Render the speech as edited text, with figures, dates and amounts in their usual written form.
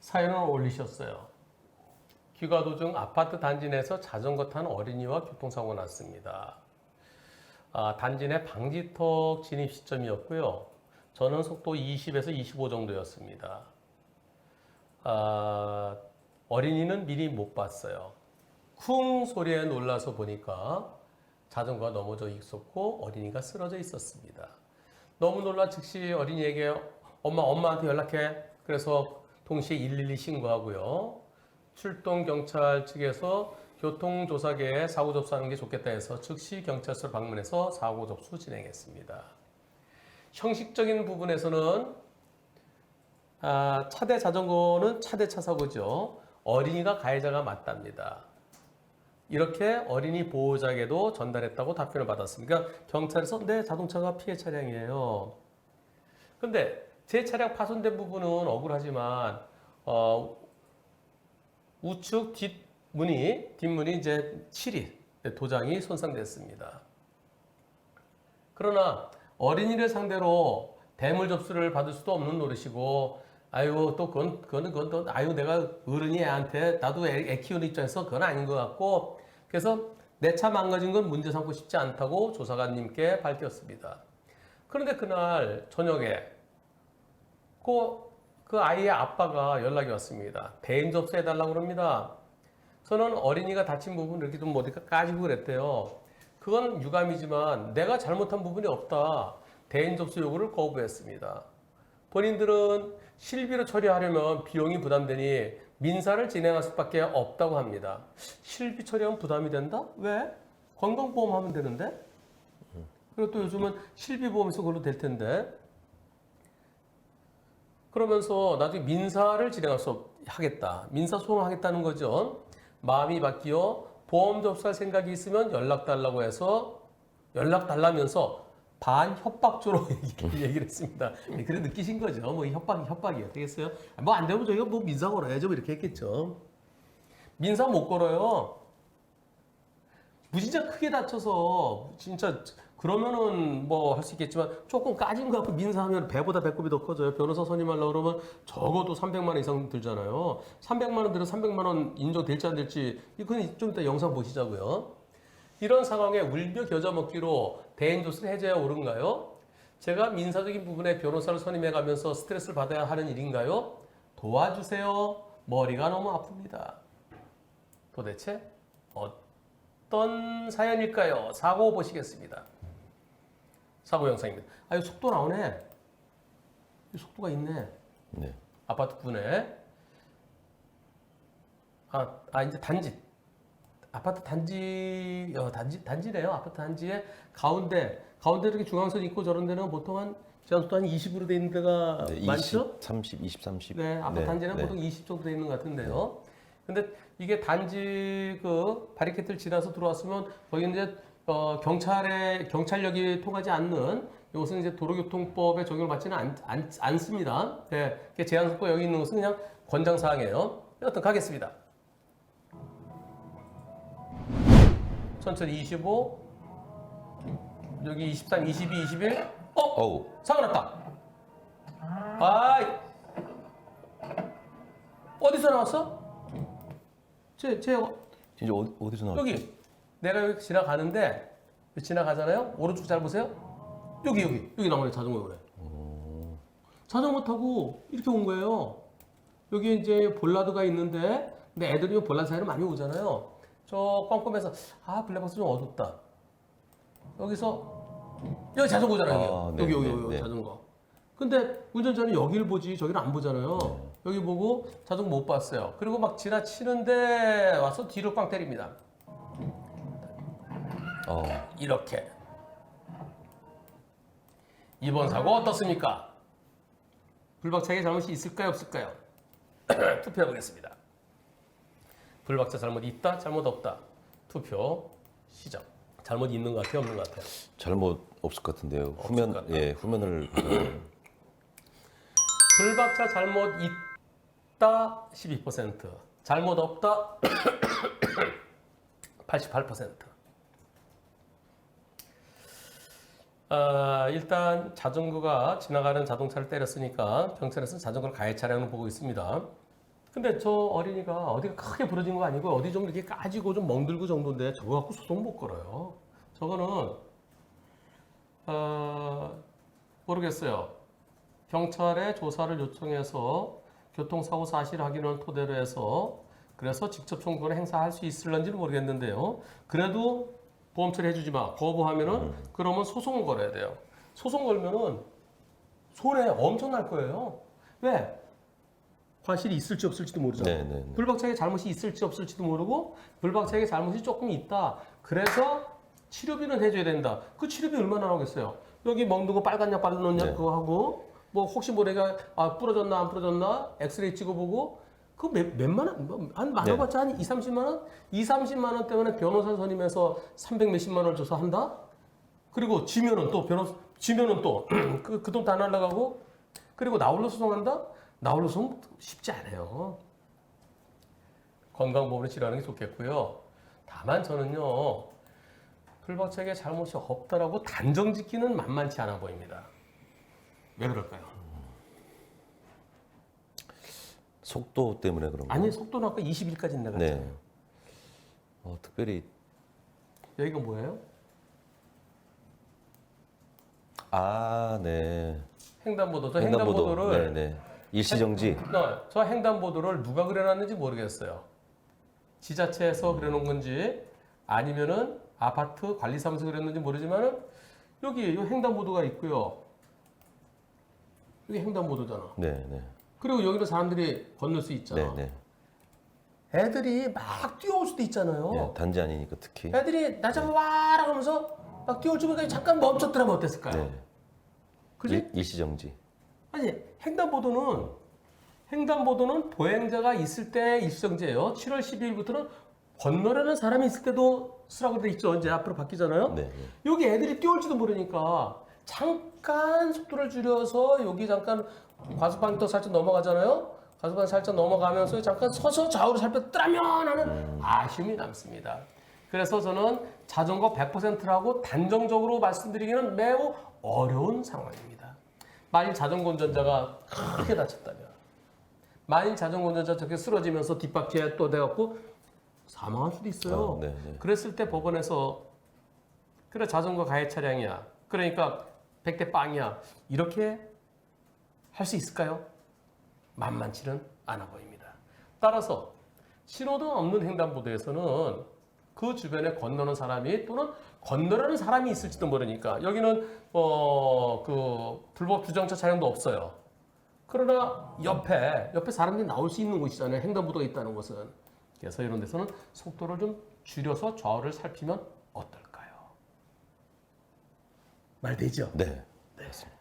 사연을 올리셨어요. 귀가 도중 아파트 단지 내에서 자전거 탄 어린이와 교통사고가 났습니다. 단지 내 방지턱 진입 시점이었고요. 저는 속도 20에서 25 정도였습니다. 어린이는 미리 못 봤어요. 쿵 소리에 놀라서 보니까 자전거가 넘어져 있었고 어린이가 쓰러져 있었습니다. 너무 놀라 즉시 어린이에게 엄마한테 연락해. 그래서 동시에 112 신고하고요. 출동 경찰 측에서 교통조사계에 사고 접수하는 게 좋겠다 해서 즉시 경찰서를 방문해서 사고 접수 진행했습니다. 형식적인 부분에서는 차대 자전거는 차대차 사고죠. 어린이가 가해자가 맞답니다. 이렇게 어린이 보호자에게도 전달했다고 답변을 받았습니다. 그러니까 경찰에서 네, 자동차가 피해 차량이에요. 근데 제 차량 파손된 부분은 억울하지만 우측 뒷문이 이제 칠이 도장이 손상됐습니다. 그러나 어린이를 상대로 대물 접수를 받을 수도 없는 노릇이고, 아유 또 그거는 또 아유 내가 어른이 애한테 나도 애 키우는 입장에서 그건 아닌 것 같고, 그래서 내 차 망가진 건 문제 삼고 싶지 않다고 조사관님께 밝혔습니다. 그런데 그날 저녁에 그 아이의 아빠가 연락이 왔습니다. 대인 접수해달라고 그럽니다. 저는 어린이가 다친 부분 이렇게 좀 어디가 까지고 그랬대요. 그건 유감이지만 내가 잘못한 부분이 없다. 대인 접수 요구를 거부했습니다. 본인들은 실비로 처리하려면 비용이 부담되니 민사를 진행할 수밖에 없다고 합니다. 실비 처리하면 부담이 된다? 왜? 건강보험 하면 되는데? 그리고 또 요즘은 실비보험에서 그걸로 될 텐데. 그러면서 나중에 민사를 하겠다. 민사소송을 하겠다는 거죠. 마음이 바뀌어 보험 접수할 생각이 있으면 연락 달라고 해서 연락 달라면서 반협박조로 얘기를 했습니다. 그래 느끼신 거죠. 뭐 협박이 되겠어요? 뭐 안 되면 저희가 뭐 민사 걸어야죠. 이렇게 했겠죠. 민사 못 걸어요. 진짜 크게 다쳐서 진짜 그러면은 뭐 할 수 있겠지만 조금 까진 거 갖고 민사하면 배보다 배꼽이 더 커져요. 변호사 선임하려고 그러면 적어도 300만 원 이상 들잖아요. 300만 원 들어 300만 원 인정될지 안 될지 이건 좀 이따 영상 보시자고요. 이런 상황에 울며 겨자 먹기로 대인 조수를 해줘야 옳은가요? 제가 민사적인 부분에 변호사를 선임해 가면서 스트레스를 받아야 하는 일인가요? 도와주세요. 머리가 너무 아픕니다. 도대체 어떤 사연일까요? 사고 보시겠습니다. 사고 영상입니다. 이 속도 나오네. 이 속도가 있네. 네. 아파트 구내. 이제 단지. 아파트 단지네요. 아파트 단지에 가운데 이렇게 중앙선 있고 저런 데는 보통 한 제한속도 한 20으로 돼 있는 데가 네, 많죠? 30, 20, 30. 네, 아파트 단지는 보통 20 정도 돼 있는 것 같은데요. 근데 이게 단지 그 바리케이트를 지나서 들어왔으면 거기 이제 경찰력이 통하지 않는 이것은 이제 도로교통법에 적용을 받지는 않습니다. 네, 제한속도 여기 있는 것은 그냥 권장사항이에요. 여튼 가겠습니다. 천천히 25, 여기 23, 22, 21. 어우. 사고 났다. 어디서 나왔어? 진짜 어디서 나왔지? 여기. 내가 여기 지나가는데, 지나가잖아요? 오른쪽 잘 보세요. 여기 나오네, 자전거 그래. 자전거 타고 이렇게 온 거예요. 여기 이제 볼라드가 있는데, 근데 애들이 볼라드 사이로 많이 오잖아요. 저 껌껌해서 블랙박스 좀 어둡다. 여기 자전거잖아요. 여기 네. 자전거. 근데 운전자는 여기를 보지 저기를 안 보잖아요. 네. 여기 보고 자전거 못 봤어요. 그리고 막 지나치는데 와서 뒤로 꽝 때립니다. 이렇게. 이번 사고 어떻습니까? 불박차에게 잘못이 있을까요, 없을까요? 투표해 보겠습니다. 불박차 잘못 있다, 잘못 없다. 투표 시작. 잘못 있는 것 같아요, 없는 것 같아요? 잘못 없을 것 같은데요. 없을 것 같다. 후면을 불박차 잘못 있다 12%, 잘못 없다 88%. 일단 자전거가 지나가는 자동차를 때렸으니까 경찰에서는 자전거를 가해 차량으로 보고 있습니다. 근데 저 어린이가 어디가 크게 부러진 거 아니고 어디 좀 이렇게 까지고 좀 멍들고 정도인데 저거 갖고 소송 못 걸어요. 저거는 모르겠어요. 경찰에 조사를 요청해서 교통사고 사실 확인을 토대로 해서 그래서 직접 청구를 행사할 수 있을런지는 모르겠는데요. 그래도 보험 처리해주지 마. 거부하면은 그러면 소송을 걸어야 돼요. 소송 걸면은 손해 엄청 날 거예요. 왜? 과실이 있을지 없을지도 모르잖아요. 네, 네, 네. 불박차에게 잘못이 있을지 없을지도 모르고 불박차에게 잘못이 조금 있다. 그래서 치료비는 해줘야 된다. 그 치료비 얼마나 나오겠어요? 여기 먹는 거 빨간 약 바르는 약 네. 그거 하고 뭐 혹시 모래가 부러졌나 안 부러졌나 엑스레이 찍어보고 그 몇만 원? 한 많아봤자 한 2, 30만 원? 2, 30만 원 때문에 변호사 선임해서 300 몇십만 원을 줘서 한다? 그리고 지면은 또 지면은 또 그 돈 다 날라가고 그리고 나홀로 소송한다? 나홀로 소송 쉽지 않아요. 건강보험을 치료하는 게 좋겠고요. 다만 저는요. 불박차에게 잘못이 없다라고 단정 짓기는 만만치 않아 보입니다. 왜 그럴까요? 속도 때문에 그런 거. 아니 속도는 아까 20일까지 나갔잖아요. 네. 특별히 여기가 뭐예요? 네. 횡단보도. 저 횡단보도를 네. 일시정지. 저 횡단보도를 누가 그려놨는지 모르겠어요. 지자체에서 그려놓은 건지 아니면은 아파트 관리사무소 그렸는지 모르지만은 여기 이 횡단보도가 있고요. 여기 횡단보도잖아. 네. 그리고 여기로 사람들이 건널 수 있잖아. 네. 애들이 막 뛰어올 수도 있잖아요. 네. 단지 아니니까 특히. 애들이 나 잡아와라 하면서 막 뛰어올 줄모르게 잠깐 멈췄더라면 어땠을까요? 네. 그지? 일시정지. 아니 횡단보도는 보행자가 있을 때 일시정지예요. 7월 12일부터는 건너려는 사람이 있을 때도 쓰라고 돼 있죠. 이제 앞으로 바뀌잖아요. 네. 여기 애들이 뛰어올지도 모르니까 잠깐 속도를 줄여서 여기 잠깐 과속방이 또 살짝 넘어가잖아요. 과속방이 살짝 넘어가면서 잠깐 서서 좌우로 살펴더라면 하는 아쉬움이 남습니다. 그래서 저는 자전거 100%라고 단정적으로 말씀드리기는 매우 어려운 상황입니다. 만일 자전거 운전자가 크게 다쳤다면, 만일 자전거 운전자 저렇게 쓰러지면서 뒷바퀴에 또 돼갖고 사망할 수도 있어요. 네. 그랬을 때 법원에서 그래 자전거 가해 차량이야. 그러니까 100대 빵이야. 이렇게 할 수 있을까요? 만만치는 않아 보입니다. 따라서 신호등 없는 횡단보도에서는 그 주변에 건너는 사람이 또는 건너려는 사람이 있을지도 모르니까 여기는 그 불법 주정차 차량도 없어요. 그러나 옆에 사람들이 나올 수 있는 곳이잖아요. 횡단보도가 있다는 것은. 그래서 이런 데서는 속도를 좀 줄여서 좌우를 살피면 어떨까요? 말 되죠? 네. 맞습니다.